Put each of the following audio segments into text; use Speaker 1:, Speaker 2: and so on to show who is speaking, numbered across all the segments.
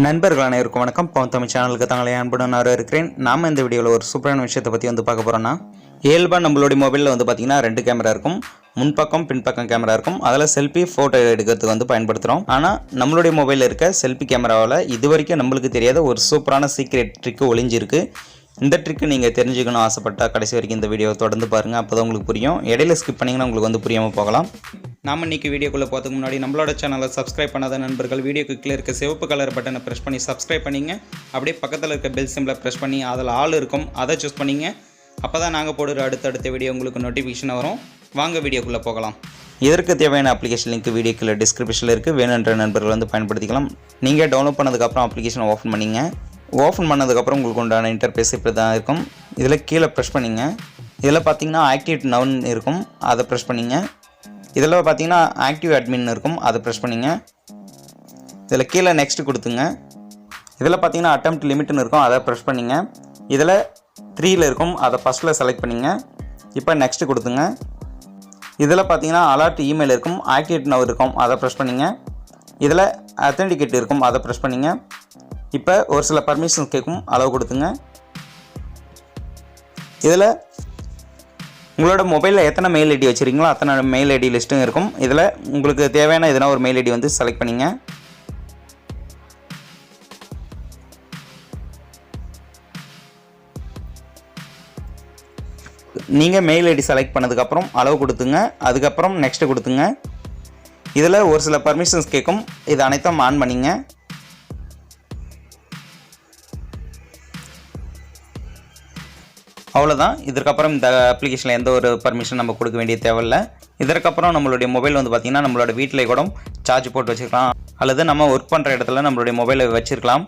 Speaker 1: நண்பர்கள் அனைவருக்கும் வணக்கம். PavunTamil சேனலுக்கு தங்களை அன்புடன் வரவேற்கிறேன். நாம இந்த வீடியோவில் ஒரு சூப்பரான விஷயத்தை பற்றி பார்க்க போகிறோம்னா, இயல்பாக நம்மளுடைய மொபைலில் பார்த்தீங்கன்னா 2 கேமரா இருக்கும். முன்பக்கம் பின்பக்கம் கேமரா இருக்கும். அதில் செல்ஃபி ஃபோட்டோ எடுக்கிறதுக்கு பயன்படுத்துகிறோம். ஆனால் நம்மளுடைய மொபைலில் இருக்க செல்ஃபி கேமராவில் இது வரைக்கும் நம்மளுக்கு தெரியாத ஒரு சூப்பரான சீக்ரெட் ட்ரிக்கு ஒளிஞ்சிருக்கு. இந்த ட்ரிக்கு நீங்கள் தெரிஞ்சுக்கணும் ஆசைப்பட்டால் கடைசி வரைக்கும் இந்த வீடியோவை தொடர்ந்து பாருங்கள். அப்போ தான் உங்களுக்கு புரியும். இடையில ஸ்கிப் பண்ணிங்கன்னா உங்களுக்கு புரியாமல் போகலாம். நாம் இன்றைக்கி வீடியோக்குள்ளே போகிறதுக்கு முன்னாடி நம்மளோட சேனலை சப்ஸ்கிரைப் பண்ணாத நண்பர்கள் வீடியோக்கு கீழே இருக்க சிவப்பு கலர் பட்டனை ப்ரெஸ் பண்ணி சப்ஸ்கிரைப் பண்ணிங்க. அப்படியே பக்கத்தில் இருக்க பெல் சிம்பிளை ப்ரெஸ் பண்ணி அதில் ஆல் இருக்கும், அதை சூஸ் பண்ணிங்க. அப்போ தான் நாங்கள் போடுற அடுத்தடுத்த வீடியோ உங்களுக்கு நோட்டிஃபிகேஷன் வரும். வாங்க வீடியோக்குள்ளே போகலாம். இதற்கு தேவையான அப்ளிகேஷன் லிங்க் வீடியோக்குள்ளே டிஸ்கிரிப்ஷனில் இருக்குது. வேணுன்ற நண்பர்கள் பயன்படுத்திக்கலாம். நீங்கள் டவுன்லோட் பண்ணதுக்கப்புறம் அப்ளிகேஷனை ஓப்பன் பண்ணிங்க. ஓப்பன் பண்ணதுக்கப்புறம் உங்களுக்கு உண்டான இன்டர்ஃபேஸ் இப்படி தான் இருக்கும். இதில் கீழே ப்ரெஸ் பண்ணிங்க. இதில் பார்த்தீங்கன்னா ஆக்டிவ் நவுன்னு இருக்கும், அதை ப்ரெஸ் பண்ணிங்க. இதில் பார்த்தீங்கன்னா ஆக்டிவ் அட்மின் இருக்கும், அதை ப்ரெஸ் பண்ணிங்க. இதில் கீழே நெக்ஸ்ட் கொடுத்துங்க. இதில் பார்த்தீங்கன்னா அட்டெம்ப்ட் லிமிட்னு இருக்கும், அதை ப்ரெஸ் பண்ணிங்க. இதில் 3ல் இருக்கும், அதை ஃபஸ்ட்டில் செலக்ட் பண்ணிங்க. இப்போ நெக்ஸ்ட் கொடுத்துங்க. இதில் பார்த்தீங்கன்னா அலர்ட் இமெயில் இருக்கும், ஆக்டிவேட் நவ் இருக்கும், அதை ப்ரெஸ் பண்ணிங்க. இதில் அத்தென்டிகேட் இருக்கும், அதை ப்ரெஸ் பண்ணிங்க. இப்போ ஒரு சில பர்மிஷன்ஸ் கேட்கும், அளவு கொடுத்துங்க. இதில் உங்களோட மொபைலில் எத்தனை மெயில் ஐடி வச்சுருக்கீங்களோ அத்தனை மெயில் ஐடி லிஸ்ட்டும் இருக்கும். இதில் உங்களுக்கு தேவையான எதனா ஒரு மெயில் ஐடி செலக்ட் பண்ணிங்க. நீங்கள் மெயில் ஐடி செலக்ட் பண்ணதுக்கப்புறம் அளவு கொடுத்துங்க. அதுக்கப்புறம் நெக்ஸ்ட்டு கொடுத்துங்க. இதில் ஒரு சில பர்மிஷன்ஸ் கேட்கும், இது அனைத்தும் ஆன் பண்ணிங்க. அவ்வளோதான். இதற்கப்புறம் இந்த அப்ளிகேஷனில் எந்த ஒரு பர்மிஷன் நம்ம கொடுக்க வேண்டிய தேவையில்லை. இதற்கப்புறம் நம்மளுடைய மொபைல் பார்த்திங்கன்னா நம்மளோட வீட்டில் கூட சார்ஜ் போட்டு வச்சுக்கலாம், அல்லது நம்ம ஒர்க் பண்ணுற இடத்துல நம்மளுடைய மொபைலை வச்சுருக்கலாம்.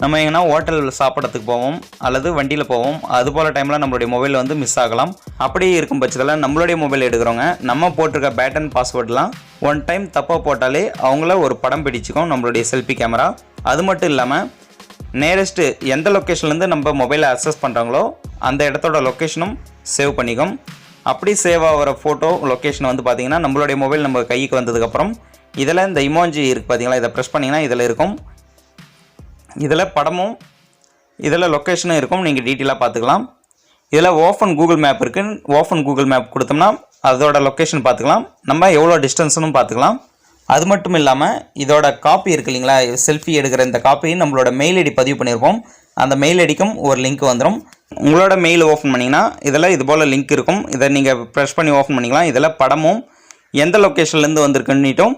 Speaker 1: நம்ம எங்கன்னா ஹோட்டலில் சாப்பிட்றதுக்கு போவோம் அல்லது வண்டியில் போவோம், அதுபோல் டைமில் நம்மளுடைய மொபைல் மிஸ் ஆகலாம். அப்படி இருக்கும் பட்சத்தில் நம்மளுடைய மொபைல் எடுக்கிறவங்க நம்ம போட்டிருக்க பேட்டன் பாஸ்வேர்டெலாம் ஒன் டைம் தப்பாக போட்டாலே அவங்கள ஒரு படம் பிடிச்சிக்கும் நம்மளுடைய செல்ஃபி கேமரா. அது மட்டும் இல்லாமல் நேரஸ்ட்டு எந்த லொக்கேஷன்லேருந்து நம்ம மொபைலை அக்சஸ் பண்ணுறாங்களோ அந்த இடத்தோட லொக்கேஷனும் சேவ் பண்ணிக்கும். அப்படி சேவ் ஆகிற ஃபோட்டோ லொக்கேஷன் பார்த்திங்கன்னா நம்மளுடைய மொபைல் நம்ம கைக்கு வந்ததுக்கப்புறம் இதில் இந்த இமோஜி இருக்குது பார்த்திங்களா, இதை ப்ரெஸ் பண்ணிங்கன்னா இதில் இருக்கும். இதில் படமும் இதில் லொக்கேஷனும் இருக்கும், நீங்கள் டீட்டெயிலாக பார்த்துக்கலாம். இதில் ஓப்பன் கூகுள் மேப் இருக்குது. ஓப்பன் கூகுள் மேப் கொடுத்தோம்னா அதோட லொக்கேஷன் பார்த்துக்கலாம், நம்ம எவ்வளோ டிஸ்டன்ஸ்னு பார்த்துக்கலாம். அது மட்டும் இல்லாமல் இதோட காப்பி இருக்குது இல்லைங்களா, செல்ஃபி எடுக்கிற இந்த காப்பி நம்மளோட மெயில் ஐடி பதிவு பண்ணியிருப்போம். அந்த மெயில் ஐடிக்கும் ஒரு லிங்க் வந்துடும். உங்களோட மெயில் ஓப்பன் பண்ணிங்கன்னா இதில் இது போல் லிங்க் இருக்கும், இதை நீங்கள் ப்ரெஸ் பண்ணி ஓப்பன் பண்ணிக்கலாம். இதில் படமும் எந்த லொக்கேஷன்லேருந்து வந்திருக்குன்னுட்டும்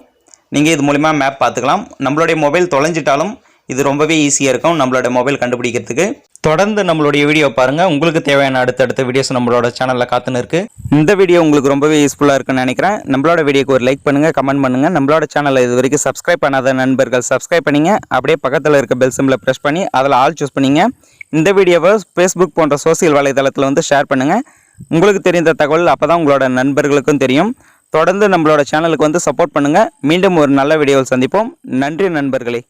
Speaker 1: நீங்கள் இது மூலிமா மேப் பார்த்துக்கலாம். நம்மளுடைய மொபைல் தொலைஞ்சிட்டாலும் இது ரொம்பவே ஈஸியாக இருக்கும் நம்மளோட மொபைல் கண்டுபிடிக்கிறதுக்கு. தொடர்ந்து நம்மளுடைய வீடியோ பாருங்கள். உங்களுக்கு தேவையான அடுத்தடுத்த வீடியோஸ் நம்மளோட சேனலில் காத்துன்னு இருக்குது. இந்த வீடியோ உங்களுக்கு ரொம்பவே யூஸ்ஃபுல்லாக இருக்குன்னு நினைக்கிறேன். நம்மளோட வீடியோக்கு ஒரு லைக் பண்ணுங்கள், கமெண்ட் பண்ணுங்கள். நம்மளோட சேனலை இது வரைக்கும் சப்ஸ்கிரைப் பண்ணாத நண்பர்கள் சப்ஸ்கிரைப் பண்ணிங்க. அப்படியே பக்கத்தில் இருக்க பெல் சிம்பிளை ப்ரெஸ் பண்ணி அதில் ஆல் சூஸ் பண்ணிங்க. இந்த வீடியோவை ஃபேஸ்புக் போன்ற சோசியல் வலைதளத்தில் ஷேர் பண்ணுங்கள். உங்களுக்கு தெரிந்த தகவல் அப்போ தான் உங்களோட நண்பர்களுக்கும் தெரியும். தொடர்ந்து நம்மளோட சேனலுக்கு சப்போர்ட் பண்ணுங்கள். மீண்டும் ஒரு நல்ல வீடியோவில் சந்திப்போம். நன்றி நண்பர்களே.